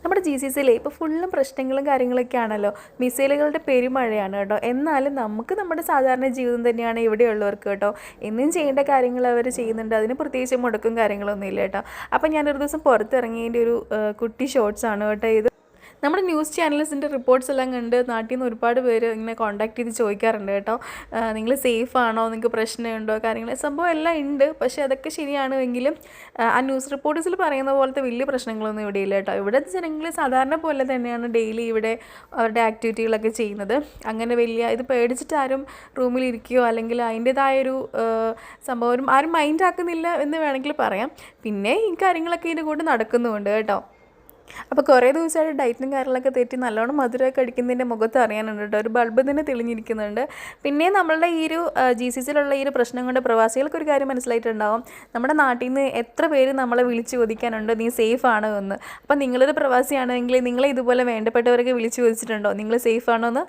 നമ്മുടെ GCCയിലെ ഇപ്പോൾ ഫുള്ളും പ്രശ്നങ്ങളും കാര്യങ്ങളൊക്കെ ആണല്ലോ. മിസൈലുകളുടെ പെരുമഴയാണ് കേട്ടോ. എന്നാലും നമുക്ക് നമ്മുടെ സാധാരണ ജീവിതം തന്നെയാണ് ഇവിടെയുള്ളവർക്ക് കേട്ടോ. എന്നും ചെയ്യേണ്ട കാര്യങ്ങൾ അവർ ചെയ്യുന്നുണ്ട്. അതിന് പ്രത്യേകിച്ച് മുടക്കും കാര്യങ്ങളൊന്നും ഇല്ല കേട്ടോ. അപ്പം ഞാനൊരു ദിവസം പുറത്തിറങ്ങിയതിൻ്റെ ഒരു കുട്ടി ഷോർട്സ് ആണ് കേട്ടോ ഇത്. നമ്മുടെ ന്യൂസ് ചാനൽസിൻ്റെ റിപ്പോർട്ട്സ് എല്ലാം കണ്ട് നാട്ടിൽ നിന്ന് ഒരുപാട് പേര് ഇങ്ങനെ കോൺടാക്ട് ചെയ്ത് ചോദിക്കാറുണ്ട് കേട്ടോ. നിങ്ങൾ സേഫ് ആണോ, നിങ്ങൾക്ക് പ്രശ്നമുണ്ടോ, കാര്യങ്ങൾ സംഭവം എല്ലാം ഉണ്ട്. പക്ഷേ അതൊക്കെ ശരിയാണ് എങ്കിലും ആ ന്യൂസ് റിപ്പോർട്ട്സിൽ പറയുന്ന പോലത്തെ വലിയ പ്രശ്നങ്ങളൊന്നും ഇവിടെ ഇല്ല കേട്ടോ. ഇവിടെ ജനങ്ങൾ സാധാരണ പോലെ തന്നെയാണ് ഡെയിലി ഇവിടെ അവരുടെ ആക്ടിവിറ്റികളൊക്കെ ചെയ്യുന്നത്. അങ്ങനെ വലിയ ഇത് പേടിച്ചിട്ട് ആരും റൂമിലിരിക്കുകയോ അല്ലെങ്കിൽ അതിൻ്റേതായൊരു സംഭവം ആരും മൈൻഡ് ആക്കുന്നില്ല എന്ന് വേണമെങ്കിൽ പറയാം. പിന്നെ ഈ കാര്യങ്ങളൊക്കെ ഇതിൻ്റെ കൂടെ നടക്കുന്നുമുണ്ട് കേട്ടോ. അപ്പോൾ കുറേ ദിവസമായിട്ട് ഡയറ്റും കാര്യങ്ങളൊക്കെ തെറ്റി നല്ലോണം മധുരമൊക്കെ അടിക്കുന്നതിൻ്റെ മുഖത്ത് അറിയാനുണ്ട് കേട്ടോ. ഒരു ബൾബ് തന്നെ തെളിഞ്ഞിരിക്കുന്നുണ്ട്. പിന്നെ നമ്മളുടെ ഈ ഒരു GCCയിലുള്ള ഈ ഒരു പ്രശ്നം കൊണ്ട് പ്രവാസികൾക്കൊരു കാര്യം മനസ്സിലായിട്ടുണ്ടാവും. നമ്മുടെ നാട്ടിൽ നിന്ന് എത്ര പേര് നമ്മളെ വിളിച്ച് ചോദിക്കാനുണ്ട് നീ സേഫ് ആണോ എന്ന്. അപ്പം നിങ്ങളൊരു പ്രവാസിയാണെങ്കിൽ നിങ്ങളെ ഇതുപോലെ വേണ്ടപ്പെട്ടവരൊക്കെ വിളിച്ച് ചോദിച്ചിട്ടുണ്ടോ നിങ്ങൾ സേഫ് ആണോ എന്ന്?